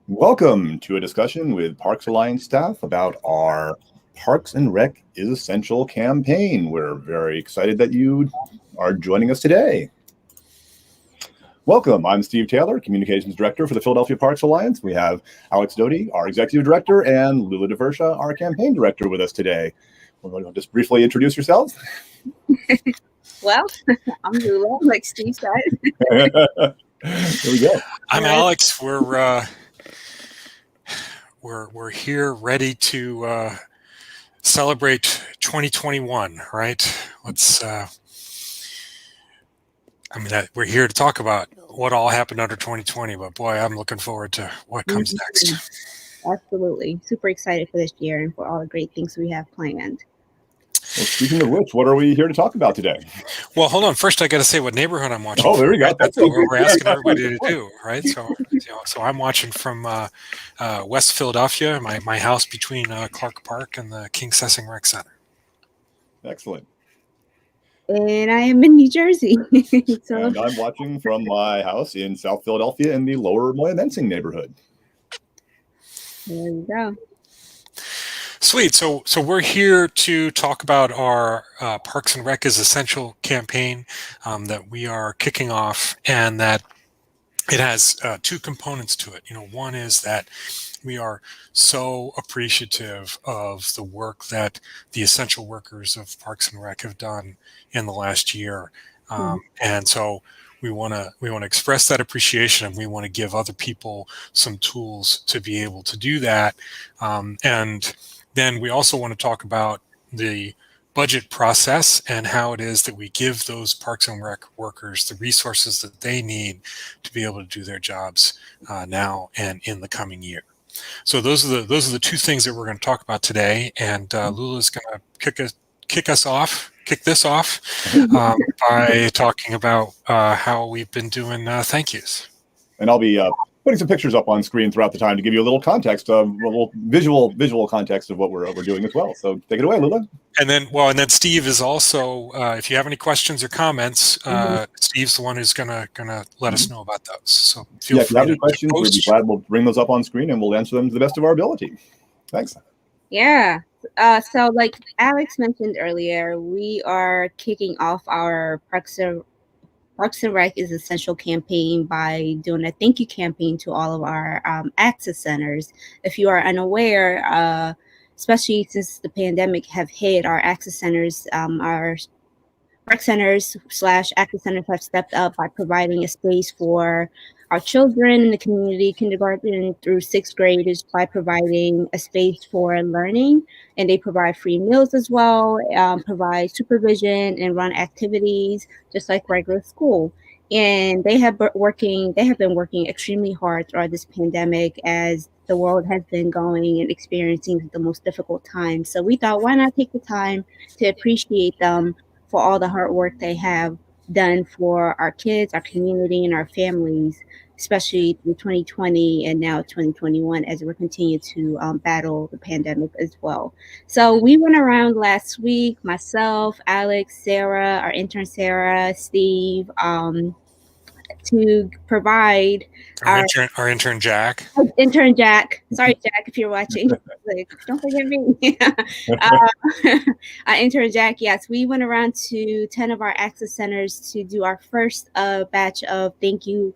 Welcome to a discussion with Parks Alliance staff about our Parks and Rec is Essential campaign. We're very excited that you are joining us today. Welcome, I'm Steve Taylor, Communications Director for the Philadelphia Parks Alliance. We have Alex Doty, our Executive Director, and Lula DeVersha, our Campaign Director, with us today. We'll just briefly introduce yourselves. Well, I'm Lula, like Steve said. There we go. I'm Alex. We're here ready to celebrate 2021, right? We're here to talk about what all happened under 2020, but boy, I'm looking forward to what comes next. Absolutely. Super excited for this year and for all the great things we have planned. Well, speaking of which, what are we here to talk about today? Well, hold on. First, I got to say what neighborhood I'm watching. Oh, there we go. That's what we're asking everybody to do, right? So I'm watching from West Philadelphia, my house between Clark Park and the King Sessing Rec Center. Excellent. And I am in New Jersey. And I'm watching from my house in South Philadelphia in the Lower Moyamensing neighborhood. There you go. Sweet. So we're here to talk about our Parks and Rec is Essential campaign that we are kicking off, and that it has two components to it. One is that we are so appreciative of the work that the essential workers of Parks and Rec have done in the last year, and so we want to express that appreciation, and we want to give other people some tools to be able to do that, and then we also want to talk about the budget process and how it is that we give those Parks and Rec workers the resources that they need to be able to do their jobs now and in the coming year. So those are the two things that we're going to talk about today. And Lula's going to kick this off by talking about how we've been doing thank yous. And I'll be putting some pictures up on screen throughout the time to give you a little context, a little visual context of what we're doing as well. So take it away, Lula. And then Steve is also, if you have any questions or comments, Steve's the one who's gonna let us know about those. So feel free if you have any questions, we'll be glad. We'll bring those up on screen and we'll answer them to the best of our ability. Thanks. Yeah. So like Alex mentioned earlier, we are kicking off our Parks and Rec is Essential campaign by doing a thank you campaign to all of our access centers. If you are unaware, especially since the pandemic have hit, our access centers, our rec centers / access centers have stepped up by providing a space for our children in the community, kindergarten through sixth graders, by providing a space for learning, and they provide free meals as well, provide supervision and run activities just like regular school. And they have been working extremely hard throughout this pandemic as the world has been going and experiencing the most difficult times. So we thought, why not take the time to appreciate them for all the hard work they have done for our kids, our community, and our families, especially through 2020 and now 2021 as we continue to battle the pandemic as well. So we went around last week, myself, Alex, Sarah, our intern Sarah, Steve, to provide our intern Jack. Intern Jack. Sorry, Jack, if you're watching. Like, don't forget me. Our intern Jack, yes, we went around to 10 of our access centers to do our first batch of thank you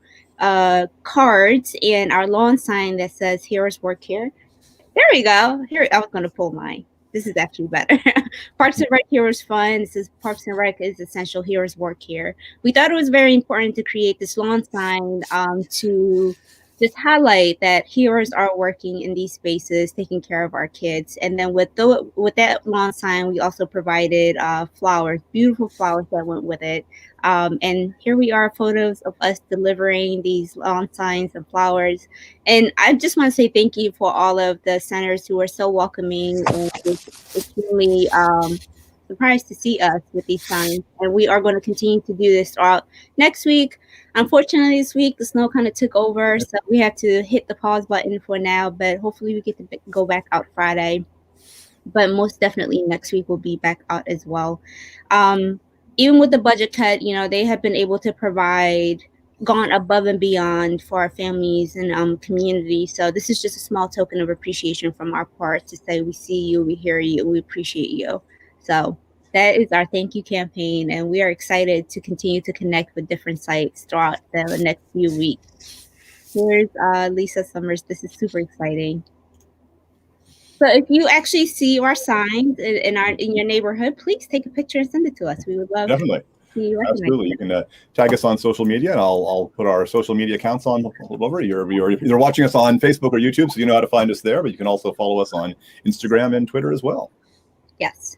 cards and our lawn sign that says Heroes Work Here. There we go. Here, I was going to pull mine. This is actually better. Parks and Rec Heroes Fun. This is Parks and Rec is Essential, Heroes Work Here. We thought it was very important to create this lawn sign to just highlight that heroes are working in these spaces, taking care of our kids. And then with that lawn sign, we also provided flowers, beautiful flowers that went with it. And here we are, photos of us delivering these lawn signs and flowers. And I just want to say thank you for all of the centers who are so welcoming and extremely surprised to see us with these signs. And we are going to continue to do this throughout next week. Unfortunately, this week the snow kind of took over, so we had to hit the pause button for now. But hopefully we get to go back out Friday. But most definitely next week we'll be back out as well. Even with the budget cut, they have been able to provide gone above and beyond for our families and community. So this is just a small token of appreciation from our part to say we see you, we hear you, we appreciate you. So that is our thank you campaign, and we are excited to continue to connect with different sites throughout the next few weeks. Here's Lisa Summers. This is super exciting. So if you actually see our signs in your neighborhood, please take a picture and send it to us. We would love Definitely. to see you recognize Absolutely. You can tag us on social media, and I'll put our social media accounts on all over. You're either watching us on Facebook or YouTube, so you know how to find us there, but you can also follow us on Instagram and Twitter as well. Yes.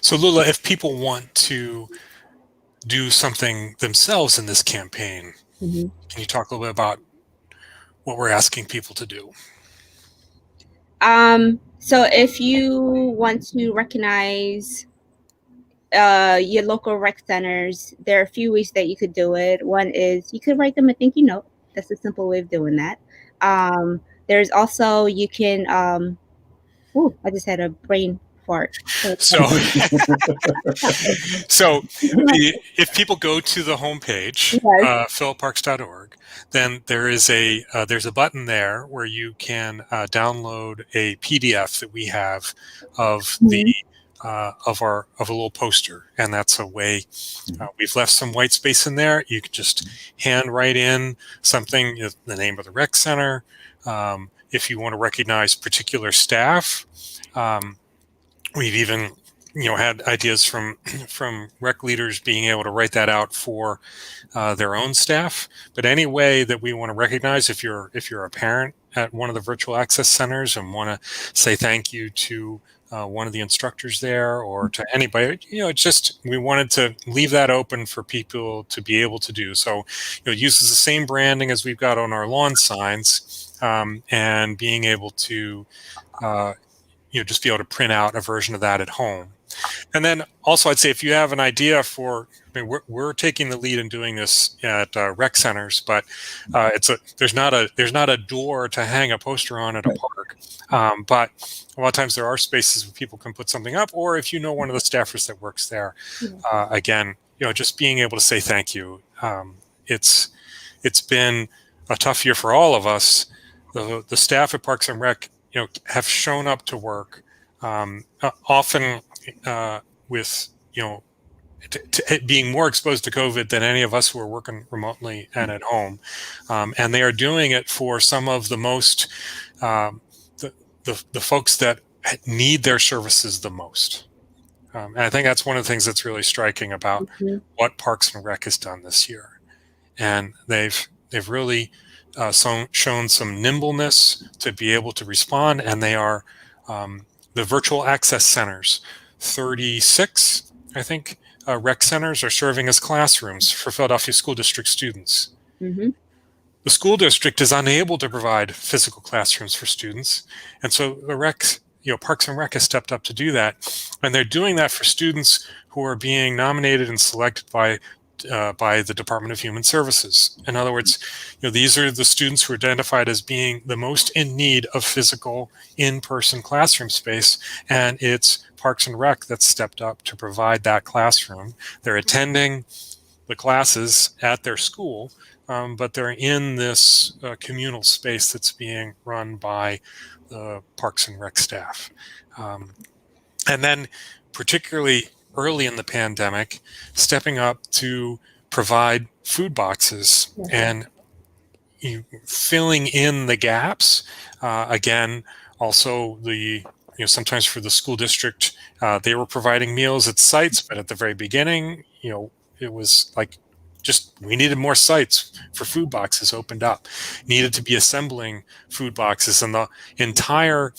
So Lula, if people want to do something themselves in this campaign, Mm-hmm. can you talk a little bit about what we're asking people to do? So if you want to recognize your local rec centers, there are a few ways that you could do it. One is you could write them a thank you note. That's a simple way of doing that. There's also, you can, I just had a brain fart. So if people go to the homepage, Yes. philipparks.org, then there's a button there where you can download a PDF that we have of the of a little poster, and that's a way. We've left some white space in there. You can just hand write in something, the name of the rec center. If you want to recognize particular staff, we've even had ideas from rec leaders being able to write that out for their own staff. But any way that we want to recognize, if you're a parent at one of the virtual access centers and want to say thank you to one of the instructors there or to anybody, it's just, we wanted to leave that open for people to be able to do. So it uses the same branding as we've got on our lawn signs, and being able to just be able to print out a version of that at home. And then also, I'd say if you have an idea for, we're taking the lead in doing this at rec centers, but there's not a door to hang a poster on at a park. But a lot of times there are spaces where people can put something up, or if you know one of the staffers that works there, again, just being able to say thank you. It's been a tough year for all of us. The staff at Parks and Rec, have shown up to work, often with being more exposed to COVID than any of us who are working remotely and at home, and they are doing it for some of the most the folks that need their services the most. And I think that's one of the things that's really striking about what Parks and Rec has done this year, and they've really shown some nimbleness to be able to respond, and they are the virtual access centers. 36, I think, rec centers are serving as classrooms for Philadelphia School District students. The school district is unable to provide physical classrooms for students, and so the Parks and Rec has stepped up to do that, and they're doing that for students who are being nominated and selected by the Department of Human Services. In other words, these are the students who are identified as being the most in need of physical in-person classroom space, and it's Parks and Rec that's stepped up to provide that classroom. They're attending the classes at their school, but they're in this communal space that's being run by the Parks and Rec staff. And then particularly early in the pandemic, stepping up to provide food boxes and filling in the gaps. Again, also sometimes for the school district, they were providing meals at sites, but at the very beginning, it was like, we needed more sites for food boxes opened up, needed to be assembling food boxes, and the entire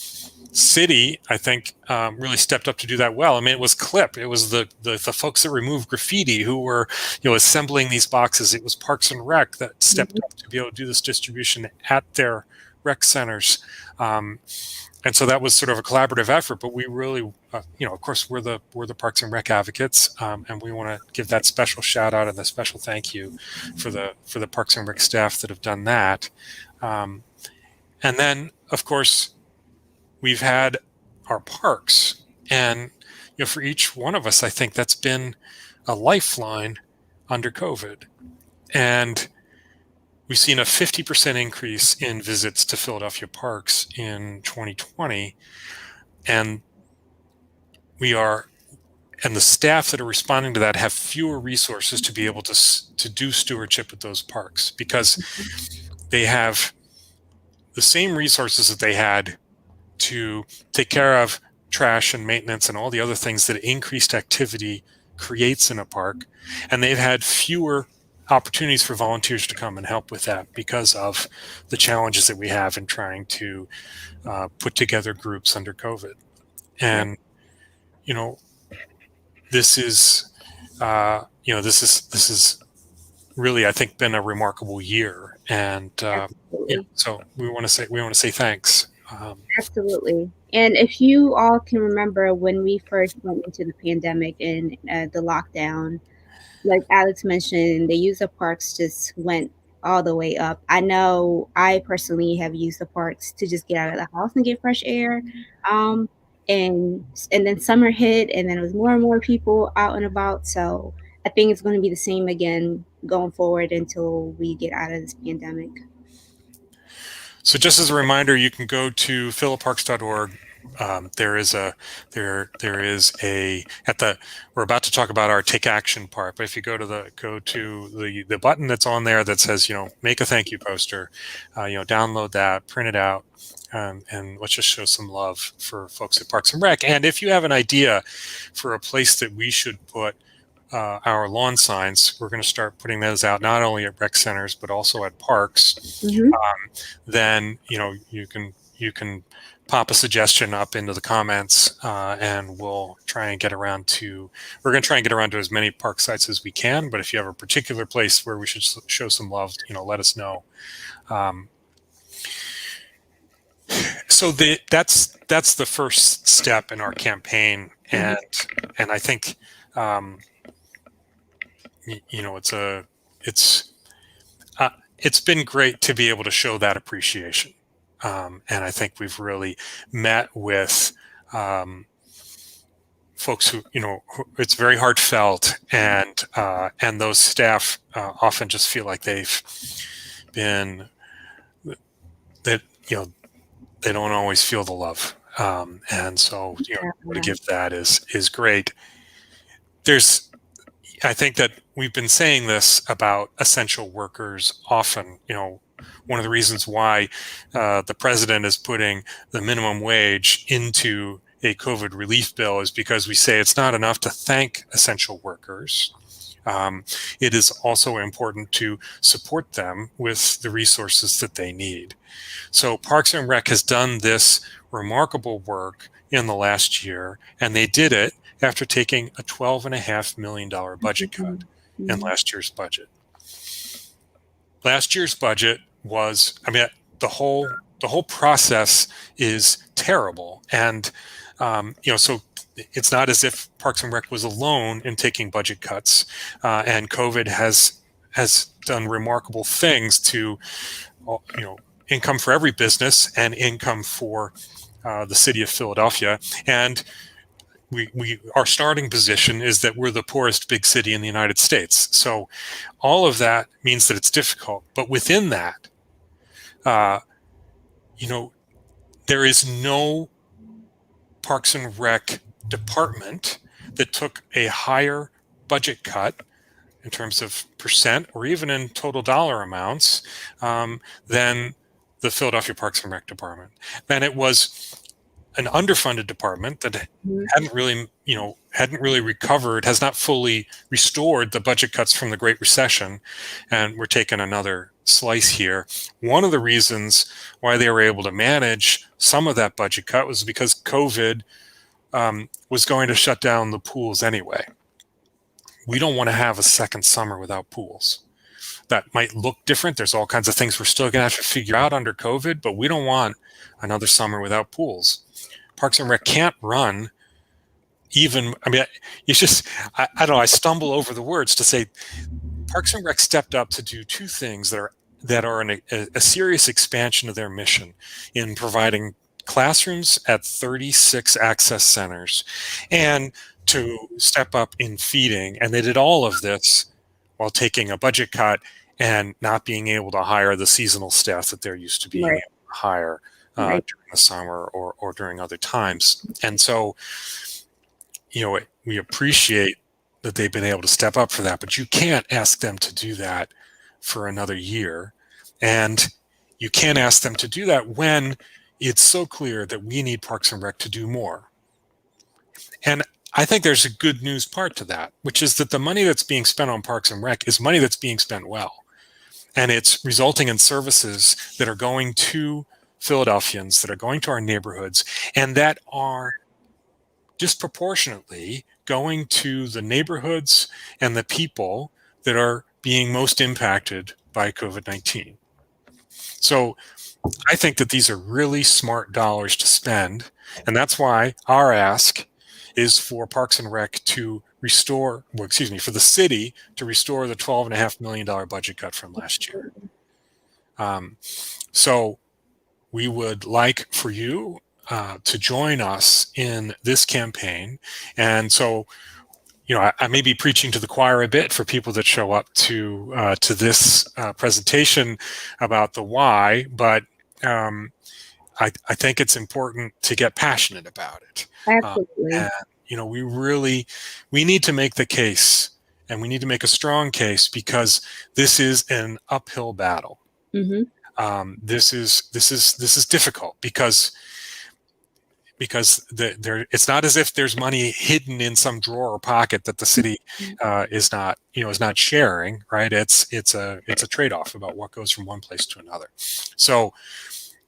city, I think, really stepped up to do that well. I mean, it was CLIP. It was the folks that removed graffiti who were, assembling these boxes. It was Parks and Rec that stepped up to be able to do this distribution at their rec centers. And so that was sort of a collaborative effort, but we really, of course, we're the Parks and Rec advocates, and we want to give that special shout out and the special thank you for the Parks and Rec staff that have done that. And then, of course, we've had our parks, and for each one of us, I think that's been a lifeline under COVID. And we've seen a 50% increase in visits to Philadelphia parks in 2020. And the staff that are responding to that have fewer resources to be able to do stewardship at those parks, because they have the same resources that they had to take care of trash and maintenance and all the other things that increased activity creates in a park. And they've had fewer opportunities for volunteers to come and help with that because of the challenges that we have in trying to put together groups under COVID. And, this is really, I think, been a remarkable year. And so we want to say thanks. Absolutely. And if you all can remember when we first went into the pandemic and the lockdown, like Alex mentioned, the use of parks just went all the way up. I know I personally have used the parks to just get out of the house and get fresh air. And then summer hit, and then it was more and more people out and about. So I think it's going to be the same again going forward until we get out of this pandemic. So just as a reminder, you can go to philipparks.org. We're about to talk about our take action part, but if you go to the button that's on there that says, make a thank you poster, download that, print it out, and let's just show some love for folks at Parks and Rec. And if you have an idea for a place that we should put our lawn signs, we're going to start putting those out not only at rec centers but also at parks. Mm-hmm. Then you can pop a suggestion up into the comments, and we're going to try and get around to as many park sites as we can. But if you have a particular place where we should show some love, let us know. So that's the first step in our campaign, and I think it's been great to be able to show that appreciation. And I think we've really met with folks who it's very heartfelt, and those staff often just feel like they've been they don't always feel the love, and so to give that is great. I think that we've been saying this about essential workers often. One of the reasons why the president is putting the minimum wage into a COVID relief bill is because we say it's not enough to thank essential workers. It is also important to support them with the resources that they need. So Parks and Rec has done this remarkable work in the last year, and they did it after taking a $12.5 million budget cut in last year's budget. Last year's budget was, the whole process is terrible. And, so it's not as if Parks and Rec was alone in taking budget cuts. And COVID has done remarkable things to, income for every business and income for the city of Philadelphia. And our starting position is that we're the poorest big city in the United States. So all of that means that it's difficult. But within that, there is no Parks and Rec department that took a higher budget cut in terms of percent or even in total dollar amounts than the Philadelphia Parks and Rec department. And it was an underfunded department that hadn't really recovered, has not fully restored the budget cuts from the Great Recession, and we're taking another slice here. One of the reasons why they were able to manage some of that budget cut was because COVID was going to shut down the pools anyway. We don't want to have a second summer without pools. That might look different. There's all kinds of things we're still going to have to figure out under COVID, but we don't want another summer without pools. Parks and Rec can't run even, I don't know, I stumble over the words to say Parks and Rec stepped up to do two things that are a serious expansion of their mission in providing classrooms at 36 access centers and to step up in feeding. And they did all of this while taking a budget cut and not being able to hire the seasonal staff that they're used to being Right. able to hire Right. during the summer or during other times. And so, we appreciate that they've been able to step up for that, but you can't ask them to do that for another year. And you can't ask them to do that when it's so clear that we need Parks and Rec to do more. And I think there's a good news part to that, which is that the money that's being spent on Parks and Rec is money that's being spent well. And it's resulting in services that are going to Philadelphians, that are going to our neighborhoods, and that are disproportionately going to the neighborhoods and the people that are being most impacted by COVID-19. So I think that these are really smart dollars to spend. And that's why our ask is for Parks and Rec to restore, for the city to restore the $12.5 million budget cut from last year. So we would like for you to join us in this campaign. And so, I may be preaching to the choir a bit for people that show up to this presentation about the why, but I think it's important to get passionate about it. Absolutely. We need to make the case, and we need to make a strong case, because this is an uphill battle. Mm-hmm. This is difficult because it's not as if there's money hidden in some drawer or pocket that the city is not sharing, right? It's a trade-off about what goes from one place to another. So,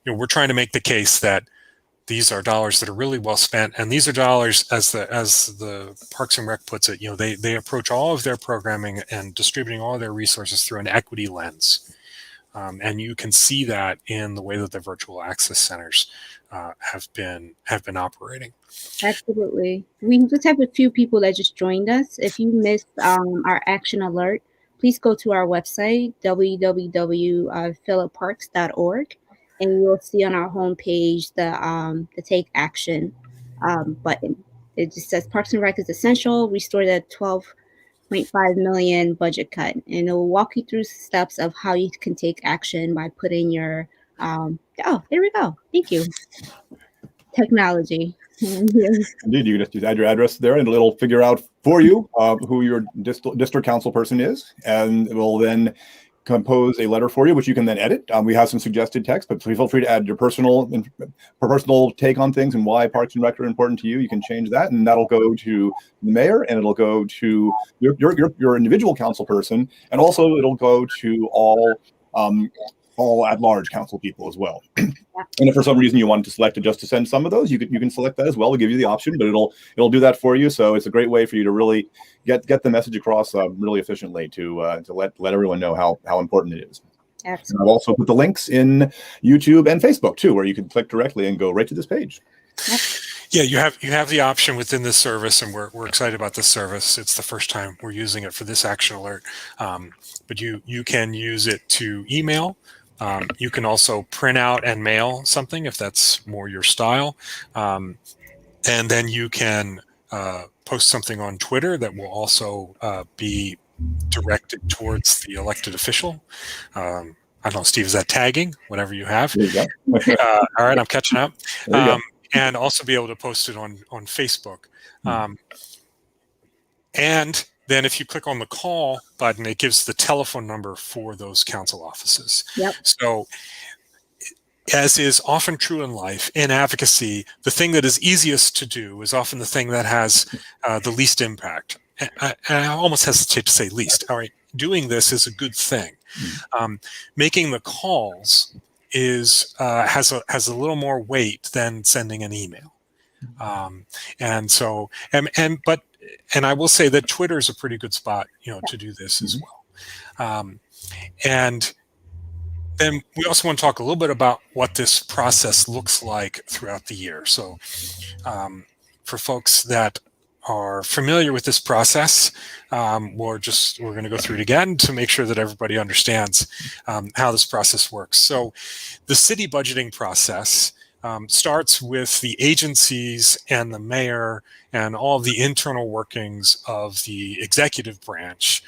we're trying to make the case that these are dollars that are really well spent, and these are dollars, as the Parks and Rec puts it, they approach all of their programming and distributing all of their resources through an equity lens. And you can see that in the way that the virtual access centers have been operating. Absolutely. We just have a few people that just joined us. If you missed our action alert, please go to our website, www.philipparks.org, and you'll see on our homepage the Take Action button. It just says Parks and Rec is essential, restore the $12.5 million budget cut, and it will walk you through steps of how you can take action by putting your there we go. Thank you. Technology. Indeed, you can just add your address there, and it'll figure out for you who your district council person is, and it will then compose a letter for you, which you can then edit. We have some suggested text, but feel free to add your personal take on things and why Parks and Rec are important to you. You can change that, and that'll go to the mayor, and it'll go to your individual council person, and also it'll go to all at-large council people as well. And if for some reason you wanted to select it just to send some of those, you can select that as well. We'll give you the option, but it'll do that for you. So it's a great way for you to really get the message across really efficiently to let everyone know how important it is. Absolutely. And I've also put the links in YouTube and Facebook too, where you can click directly and go right to this page. Yeah, you have the option within this service, and we're excited about this service. It's the first time we're using it for this action alert, but you can use it to email. You can also print out and mail something if that's more your style. And then you can post something on Twitter that will also be directed towards the elected official. I don't know, Steve, is that tagging? Whatever you have. There you go. All right, I'm catching up. There you go. And also be able to post it on Facebook. And then if you click on the call button, it gives the telephone number for those council offices. Yep. So, as is often true in life, in advocacy, the thing that is easiest to do is often the thing that has the least impact. I almost hesitate to say least. All right, doing this is a good thing. Making the calls has a little more weight than sending an email. And I will say that Twitter is a pretty good spot, to do this as well. And then we also want to talk a little bit about what this process looks like throughout the year. So for folks that are familiar with this process, we're going to go through it again to make sure that everybody understands how this process works. So the city budgeting process starts with the agencies and the mayor and all of the internal workings of the executive branch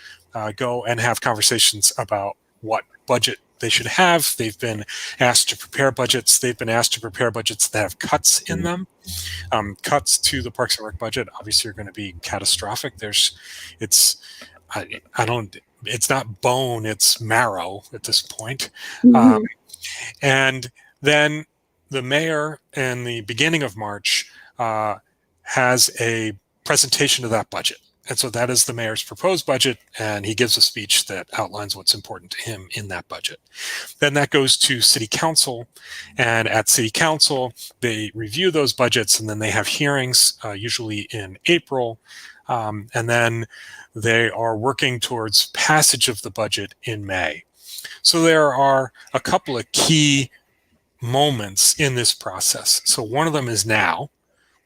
go and have conversations about what budget they should have. They've been asked to prepare budgets. They've been asked to prepare budgets that have cuts in them. Cuts to the Parks and Rec budget obviously are going to be catastrophic. It's not bone, it's marrow at this point. And then the mayor in the beginning of March has a presentation of that budget. And so that is the mayor's proposed budget, and he gives a speech that outlines what's important to him in that budget. Then that goes to city council, and at city council, they review those budgets, and then they have hearings, usually in April, and then they are working towards passage of the budget in May. So there are a couple of key moments in this process. So one of them is now,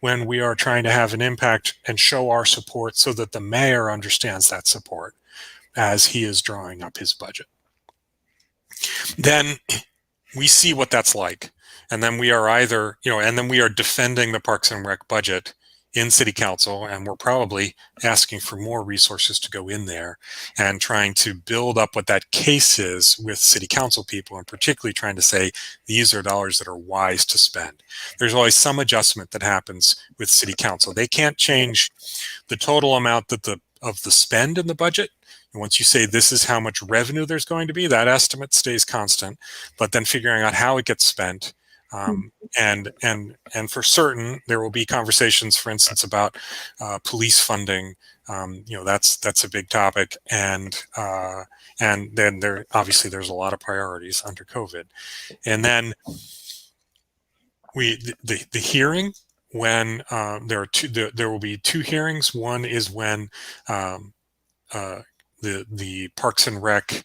when we are trying to have an impact and show our support so that the mayor understands that support as he is drawing up his budget. Then we see what that's like. And then we are and then we are defending the Parks and Rec budget in city council, and we're probably asking for more resources to go in there and trying to build up what that case is with city council people, and particularly trying to say these are dollars that are wise to spend. There's always some adjustment that happens with city council. They can't change the total amount of the spend in the budget. And once you say this is how much revenue there's going to be, that estimate stays constant, but then figuring out how it gets spent. And for certain, there will be conversations, for instance, about police funding. That's a big topic, and then there's a lot of priorities under COVID, and then the hearing when there will be two hearings. One is when the Parks and Rec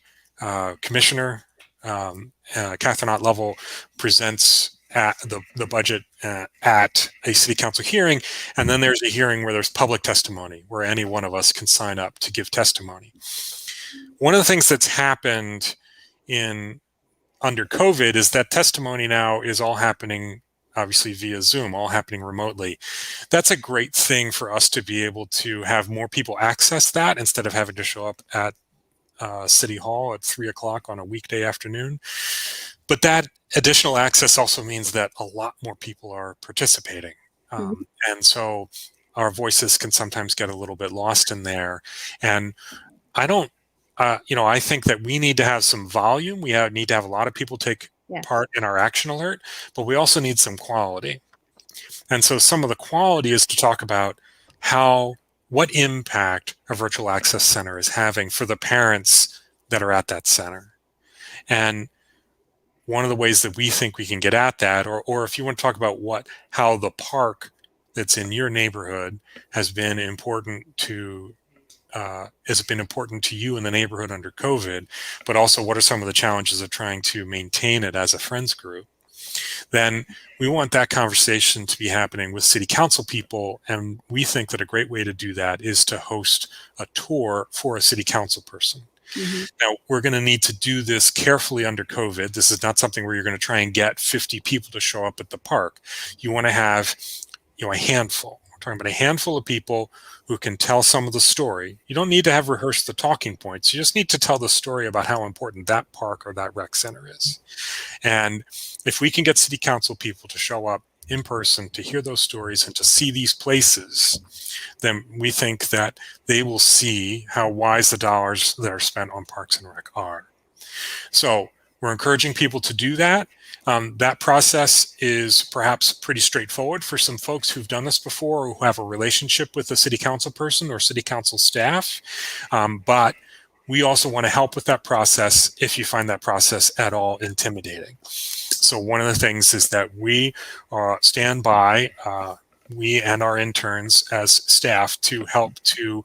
commissioner. Catherine Ott-Level presents at the budget at a city council hearing, and then there's a hearing where there's public testimony, where any one of us can sign up to give testimony. One of the things that's happened under COVID is that testimony now is all happening obviously via Zoom, all happening remotely. That's a great thing for us to be able to have more people access that instead of having to show up at City Hall at 3:00 on a weekday afternoon. But that additional access also means that a lot more people are participating. And so our voices can sometimes get a little bit lost in there. And I think that we need to have some volume. We need to have a lot of people take part in our action alert, but we also need some quality. And so some of the quality is to talk about what impact a virtual access center is having for the parents that are at that center. And one of the ways that we think we can get at that, or if you want to talk about how the park that's in your neighborhood has been important to you in the neighborhood under COVID, but also what are some of the challenges of trying to maintain it as a friends group, then we want that conversation to be happening with city council people. And we think that a great way to do that is to host a tour for a city council person. Now, we're going to need to do this carefully under COVID. This is not something where you're going to try and get 50 people to show up at the park. You want to have a handful. We're talking about a handful of people who can tell some of the story. You don't need to have rehearsed the talking points. You just need to tell the story about how important that park or that rec center is. And if we can get city council people to show up in person to hear those stories and to see these places, then we think that they will see how wise the dollars that are spent on Parks and Rec are. So we're encouraging people to do that. That process is perhaps pretty straightforward for some folks who've done this before or who have a relationship with a city council person or city council staff. But we also want to help with that process if you find that process at all intimidating. So one of the things is that we stand by, we and our interns as staff, to help to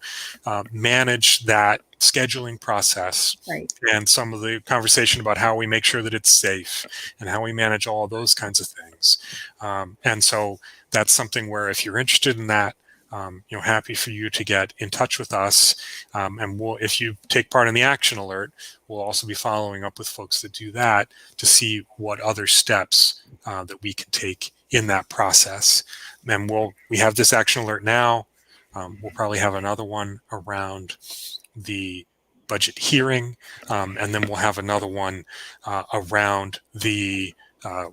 manage that scheduling process, right, and some of the conversation about how we make sure that it's safe and how we manage all of those kinds of things. And so that's something where if you're interested in that, happy for you to get in touch with us. And if you take part in the action alert, we'll also be following up with folks that do that to see what other steps that we can take in that process. And we have this action alert now. We'll probably have another one around the budget hearing, and then we'll have another one around the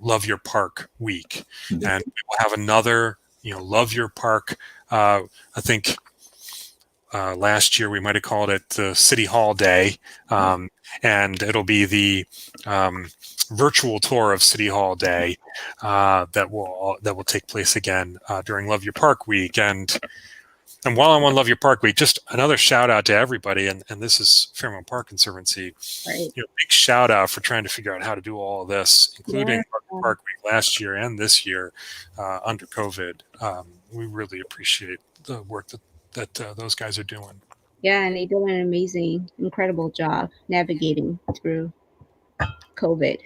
Love Your Park week, Mhm. and we'll have another, Love Your Park. I think last year we might have called it the City Hall Day, and it'll be the virtual tour of City Hall Day that will take place again during Love Your Park week. And while I'm on Love Your Park week, just another shout out to everybody, and this is Fairmont Park Conservancy. Right. Big shout out for trying to figure out how to do all of this, including Yeah. Park Week last year and this year under COVID. We really appreciate the work that those guys are doing. Yeah, and they did an amazing, incredible job navigating through COVID.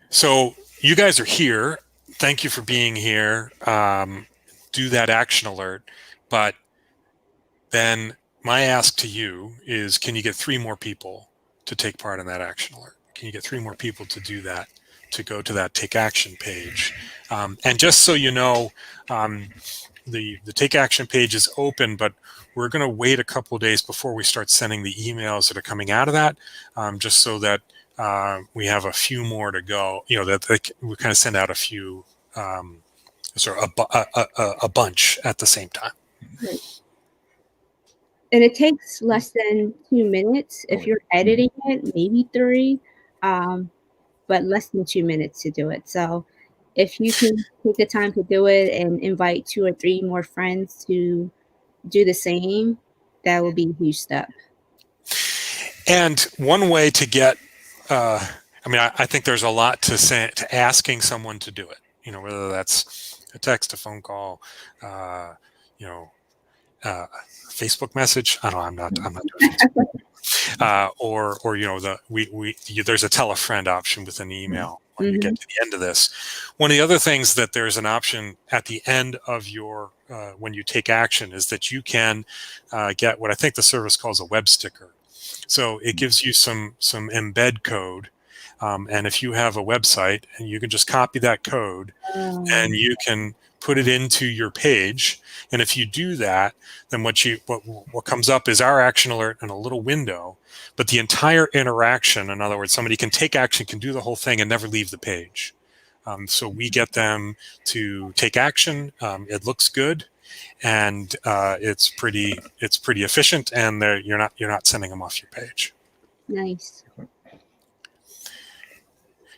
So you guys are here. Thank you for being here. Do that action alert. But then my ask to you is, can you get 3 more people to take part in that action alert? Can you get 3 more people to do that, to go to that take action page? And just so you know, the take action page is open, but we're going to wait a couple of days before we start sending the emails that are coming out of that, just so that we have a few more to go. That we kind of send out a few, sort of a bunch at the same time. Right. And it takes less than 2 minutes. If you're editing it, maybe 3, but less than 2 minutes to do it. So if you can take the time to do it and invite 2 or 3 more friends to do the same, that will be a huge step. And one way to get, I think there's a lot to asking someone to do it. Whether that's a text, a phone call, Facebook message. I don't know. I'm not doing Facebook. Or there's a tell a friend option with an email when you get to the end of this. One of the other things that there's an option at the end of your when you take action is that you can get what I think the service calls a web sticker. So it gives you some embed code. And if you have a website, and you can just copy that code and you can put it into your page. And if you do that, then what comes up is our action alert and a little window, but the entire interaction, in other words, somebody can take action, can do the whole thing and never leave the page. So we get them to take action. It looks good, and it's pretty efficient, and you're not sending them off your page. Nice.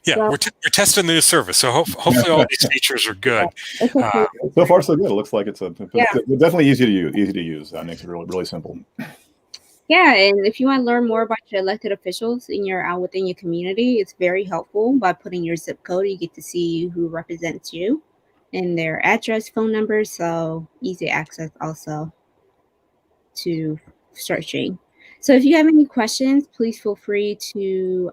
Yeah, Well, we're testing the new service, so hopefully all these features are good. So far, so good. It looks like it's Yeah. definitely easy to use. That makes it really, really simple. Yeah, and if you want to learn more about your elected officials within your community, it's very helpful. By putting your zip code, you get to see who represents you and their address, phone number, so easy access also to searching. So if you have any questions, please feel free to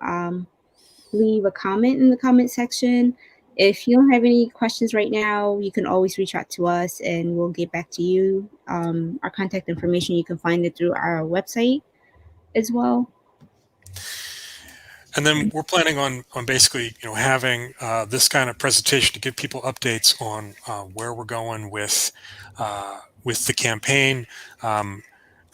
leave a comment in the comment section. If you don't have any questions right now, you can always reach out to us and we'll get back to you. Our contact information, you can find it through our website as well. And then we're planning on basically, having this kind of presentation to give people updates on where we're going with the campaign.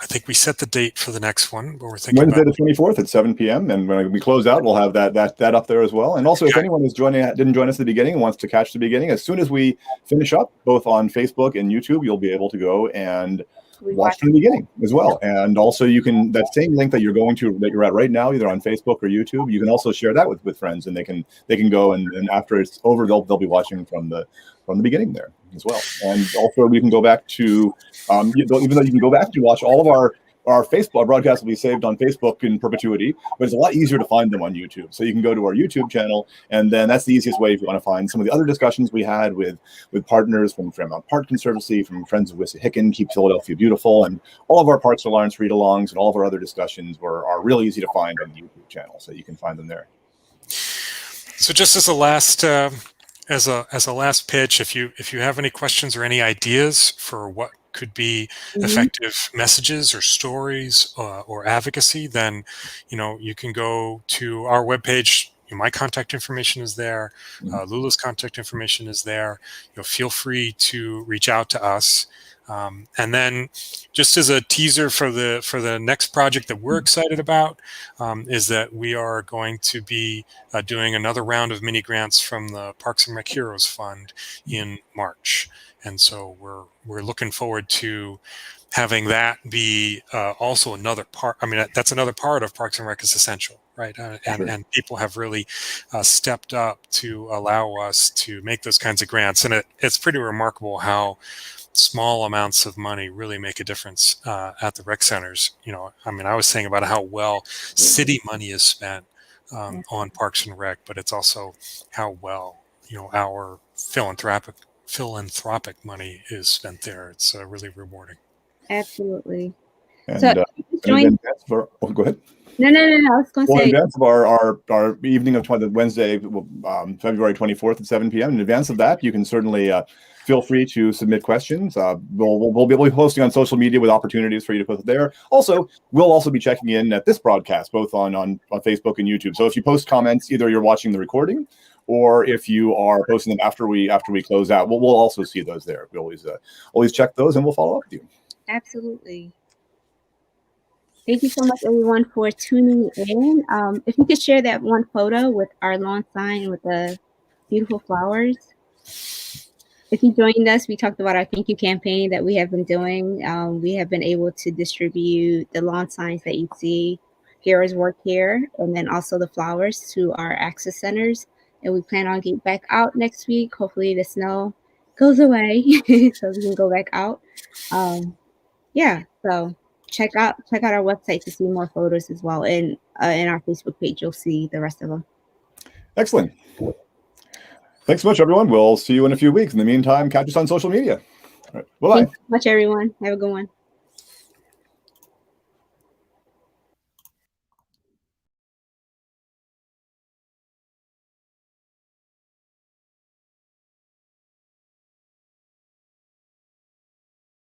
I think we set the date for the next one, but we're thinking Wednesday about the 24th at 7 p.m. And when we close out, we'll have that up there as well. And also, if anyone didn't join us at the beginning and wants to catch the beginning, as soon as we finish up, both on Facebook and YouTube, you'll be able to go and watch from the beginning as well. And also, you can that same link that you're at right now, either on Facebook or YouTube, you can also share that with friends, and they can go and after it's over, they'll be watching from the beginning there as well. And also, you can go back to even though you can go back to watch all of our Facebook broadcasts will be saved on Facebook in perpetuity, but it's a lot easier to find them on YouTube. So you can go to our YouTube channel, and then that's the easiest way if you want to find some of the other discussions we had with partners from Fairmont Park Conservancy, from Friends of Wissahickon, Keep Philadelphia Beautiful, and all of our Parks for Lawrence read-alongs and all of our other discussions are really easy to find on the YouTube channel, so you can find them there. So just as a last pitch, if you have any questions or any ideas for what could be effective messages or stories or advocacy, then you can go to our webpage, my contact information is there. Lula's contact information is there. Feel free to reach out to us. And then, just as a teaser for the next project that we're excited about, is that we are going to be doing another round of mini grants from the Parks and Rec Heroes Fund in March, and so we're looking forward to having that be also another part. I mean, that's another part of Parks and Rec is Essential, right? And people have really stepped up to allow us to make those kinds of grants, and it's pretty remarkable how small amounts of money really make a difference at the rec centers. I mean, I was saying about how well city money is spent on Parks and Rec, but it's also how well our philanthropic money is spent there. It's really rewarding. Absolutely. And, So go ahead. No. I was going to say. In advance of our evening of Wednesday, February 24th at 7 p.m. In advance of that, you can certainly feel free to submit questions. We'll be posting on social media with opportunities for you to put it there. Also, we'll also be checking in at this broadcast, both on Facebook and YouTube. So if you post comments, either you're watching the recording, or if you are posting them after we close out, we'll also see those there. We always check those, and we'll follow up with you. Absolutely. Thank you so much, everyone, for tuning in. If you could share that one photo with our lawn sign with the beautiful flowers. If you joined us, we talked about our thank you campaign that we have been doing. We have been able to distribute the lawn signs that you see, Heroes Work Here, and then also the flowers to our access centers. And we plan on getting back out next week. Hopefully the snow goes away so we can go back out. So check out our website to see more photos as well. And in our Facebook page, you'll see the rest of them. Excellent. Thanks so much, everyone. We'll see you in a few weeks. In the meantime, catch us on social media. All right. Bye-bye. Thanks so much, everyone. Have a good one.